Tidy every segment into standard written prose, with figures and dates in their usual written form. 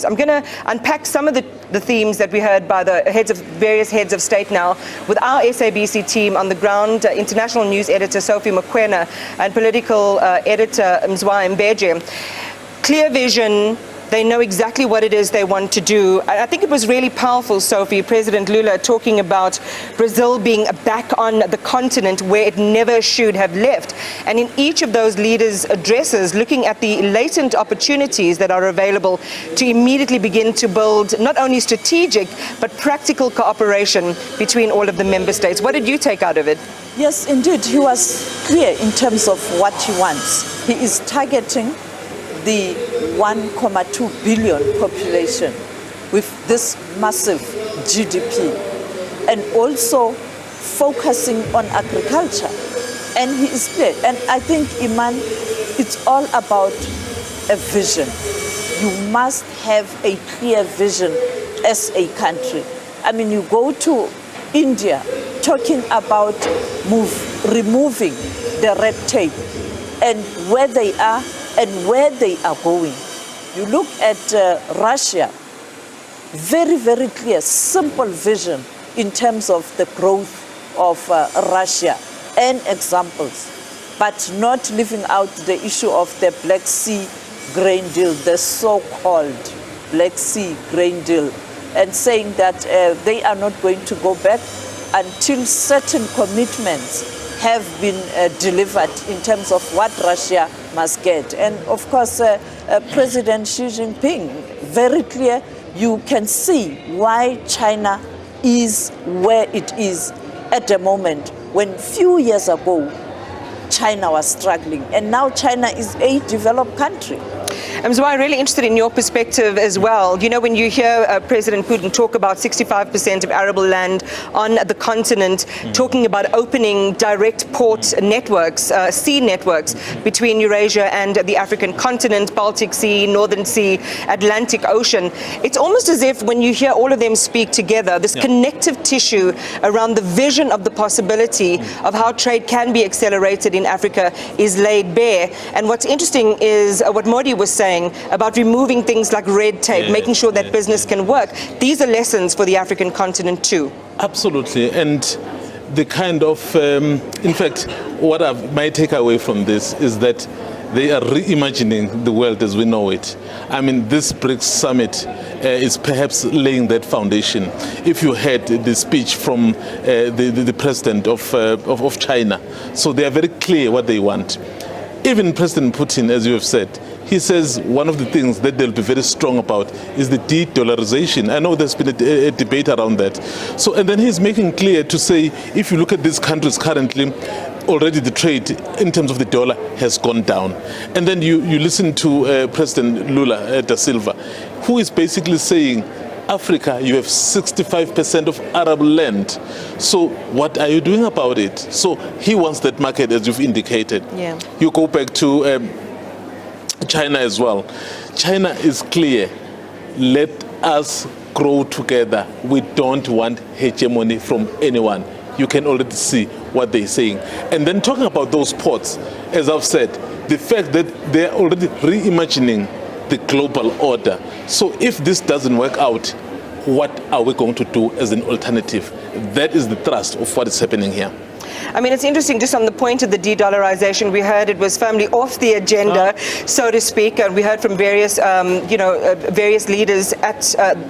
I'm going to unpack some of the themes that we heard by the various heads of state now with our SABC team on the ground, international news editor Sophie Mokoena and political editor Mzwa Mbeje. Clear vision. They know exactly what it is they want to do. I think it was really powerful, Sophie, President Lula talking about Brazil being back on the continent where it never should have left. And in each of those leaders' addresses, looking at the latent opportunities that are available to immediately begin to build not only strategic, but practical cooperation between all of the member states. What did you take out of it? Yes, indeed. He was clear in terms of what he wants. He is targeting the 1.2 billion population with this massive GDP and also focusing on agriculture. And he is clear. And I think, Iman, it's all about a vision. You must have a clear vision as a country. I mean, you go to India talking about removing the red tape and where they are and where they are going. You look at Russia, very, very clear, simple vision in terms of the growth of Russia and examples, but not leaving out the issue of the Black Sea grain deal, the so-called Black Sea grain deal, and saying that they are not going to go back until certain commitments have been delivered in terms of what Russia must get. And of course, President Xi Jinping, very clear, you can see why China is where it is at the moment, when few years ago, China was struggling, and now China is a developed country. So I'm really interested in your perspective as well. You know, when you hear President Putin talk about 65% of arable land on the continent, talking about opening direct port networks, sea networks between Eurasia and the African continent, Baltic Sea, Northern Sea, Atlantic Ocean, it's almost as if when you hear all of them speak together, this connective tissue around the vision of the possibility of how trade can be accelerated in Africa is laid bare. And what's interesting is what Modi was saying about removing things like red tape, making sure that business can work. These are lessons for the African continent too. Absolutely. And the kind of, in fact, what my takeaway from this is that they are reimagining the world as we know it. I mean, this BRICS Summit is perhaps laying that foundation. If you heard the speech from the president of China, so they are very clear what they want. Even President Putin, as you have said, he says one of the things that they'll be very strong about is the de-dollarization. I know there's been a debate around that. So, and then he's making clear to say, if you look at these countries currently, already the trade in terms of the dollar has gone down. And then you listen to President Lula da Silva, who is basically saying, Africa, you have 65% of Arab land. So what are you doing about it? So he wants that market, as you've indicated. Yeah. You go back to China as well. China is clear. Let us grow together. We don't want hegemony from anyone. You can already see what they're saying. And then talking about those ports, as I've said, the fact that they're already reimagining the global order. So if this doesn't work out, what are we going to do as an alternative? That is the thrust of what is happening here. I mean, it's interesting, just on the point of the de-dollarization, we heard it was firmly off the agenda, so to speak, and we heard from various, various leaders at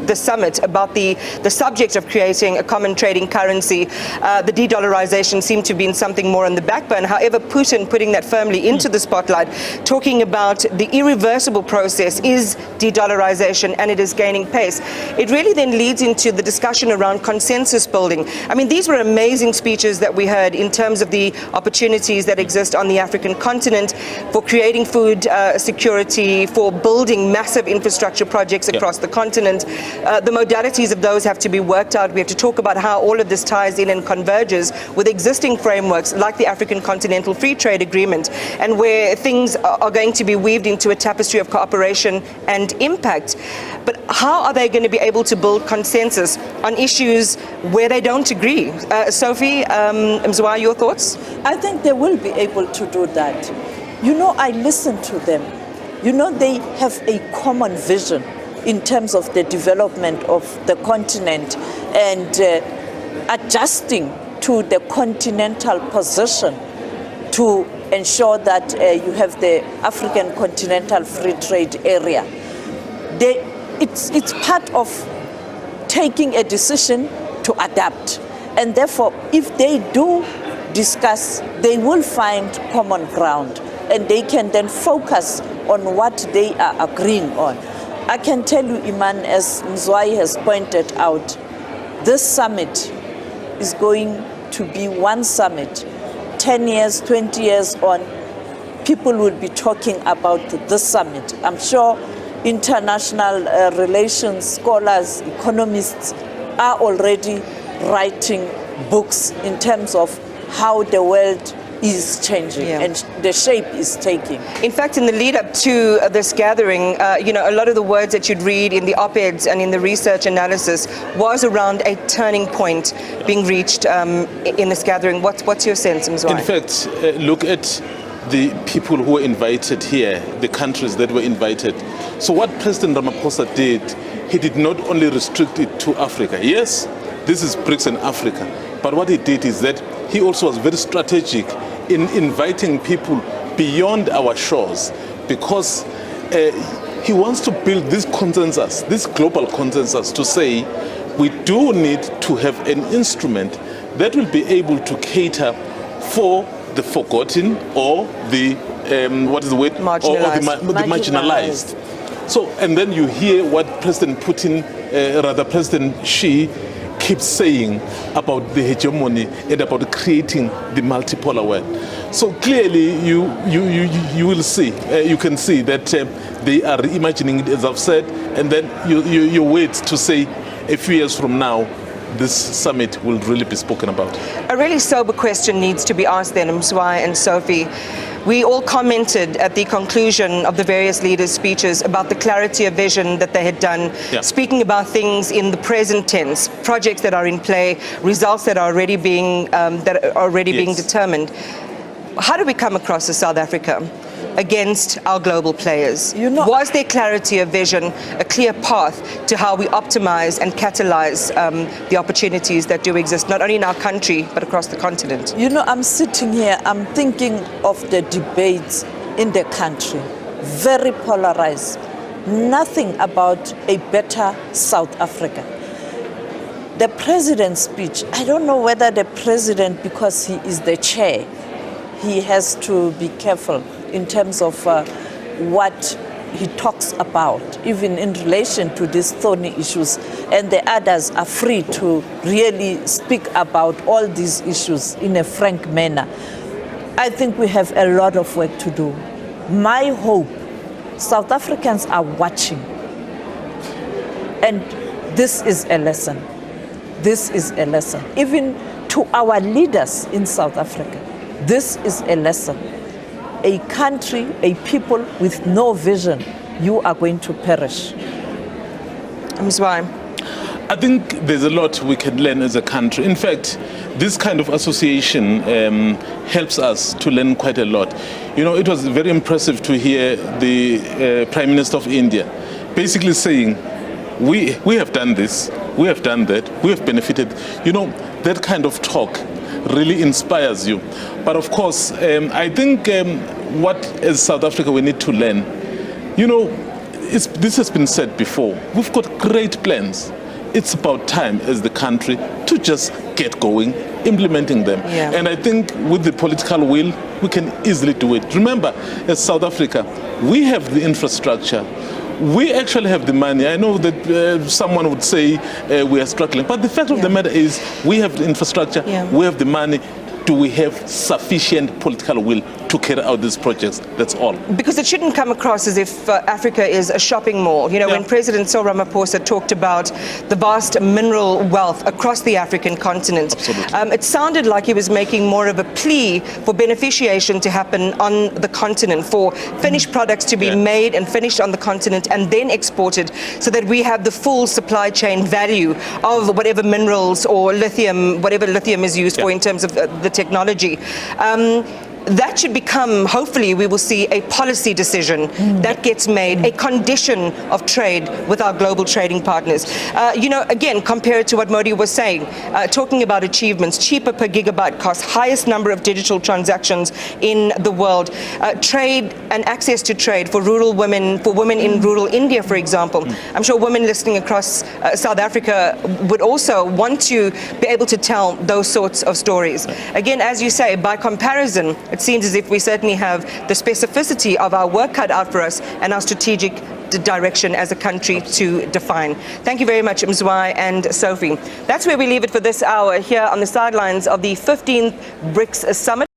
the summit about the subject of creating a common trading currency. The de-dollarization seemed to have been something more on the back burner. However, Putin putting that firmly into the spotlight, talking about the irreversible process is de-dollarization, and it is gaining pace. It really then leads into the discussion around consensus building. I mean, these were amazing speeches that we heard in terms of the opportunities that exist on the African continent for creating food security, for building massive infrastructure projects across the continent. The modalities of those have to be worked out. We have to talk about how all of this ties in and converges with existing frameworks like the African Continental Free Trade Agreement, and where things are going to be weaved into a tapestry of cooperation and impact. But how are they going to be able to build consensus on issues where they don't agree? Sophie, Mzwa, your thoughts? I think they will be able to do that. You know, I listen to them. You know, they have a common vision in terms of the development of the continent and adjusting to the continental position to ensure that you have the African Continental Free Trade Area. It's part of taking a decision to adapt. And therefore, if they do discuss, they will find common ground and they can then focus on what they are agreeing on. I can tell you, Iman, as Mzwai has pointed out, this summit is going to be one summit. 10 years, 20 years on, people will be talking about this summit. I'm sure international relations scholars, economists are already writing books in terms of how the world is changing and the shape is taking. In fact, in the lead up to this gathering, a lot of the words that you'd read in the op-eds and in the research analysis was around a turning point being reached in this gathering. What's your sense, Mzwai? In fact, look at the people who were invited here, the countries that were invited. So what President Ramaphosa did, he did not only restrict it to Africa. Yes, this is BRICS and Africa. But what he did is that he also was very strategic in inviting people beyond our shores, because he wants to build this consensus, this global consensus, to say we do need to have an instrument that will be able to cater for the forgotten or the marginalized. So, and then you hear what President Xi keeps saying about the hegemony and about creating the multipolar world. So clearly, you will see, you can see that they are reimagining it, as I've said, and then you wait to say a few years from now, this summit will really be spoken about. A really sober question needs to be asked then, Mzwai and Sophie. We all commented at the conclusion of the various leaders' speeches about the clarity of vision that they had done, speaking about things in the present tense, projects that are in play, results that are already being being determined. How do we come across as South Africa against our global players? Was there clarity of vision, a clear path to how we optimize and catalyze the opportunities that do exist, not only in our country, but across the continent? I'm sitting here, I'm thinking of the debates in the country, very polarized. Nothing about a better South Africa. The president's speech, I don't know whether the president, because he is the chair, he has to be careful in terms of what he talks about, even in relation to these thorny issues. And the others are free to really speak about all these issues in a frank manner. I think we have a lot of work to do. My hope, South Africans are watching. And this is a lesson. This is a lesson. Even to our leaders in South Africa, this is a lesson. A country, a people with no vision, you are going to perish. Mzwai. I think there's a lot we can learn as a country. In fact, this kind of association helps us to learn quite a lot. It was very impressive to hear the Prime Minister of India basically saying, we have done this, we have done that, we have benefited. That kind of talk really inspires you. But of course, I think what as South Africa we need to learn, this has been said before, we've got great plans. It's about time as the country to just get going, implementing them. And I think with the political will, we can easily do it. Remember, as South Africa, we have the infrastructure. We actually have the money. I know that someone would say we are struggling, but the fact of the matter is we have the infrastructure, we have the money. Do we have sufficient political will to carry out these projects? That's all. Because it shouldn't come across as if Africa is a shopping mall. When President Cyril Ramaphosa talked about the vast mineral wealth across the African continent, it sounded like he was making more of a plea for beneficiation to happen on the continent, for finished products to be made and finished on the continent and then exported, so that we have the full supply chain value of whatever minerals or lithium, whatever lithium is used for in terms of the technology. that should become, hopefully we will see a policy decision that gets made, a condition of trade with our global trading partners. Again, compare it to what Modi was saying, talking about achievements, cheaper per gigabyte cost, highest number of digital transactions in the world, trade and access to trade for rural women, for women in rural India, for example. I'm sure women listening across South Africa would also want to be able to tell those sorts of stories. Again, as you say, by comparison, it seems as if we certainly have the specificity of our work cut out for us and our strategic direction as a country to define. Thank you very much, Mzwai and Sophie. That's where we leave it for this hour here on the sidelines of the 15th BRICS Summit.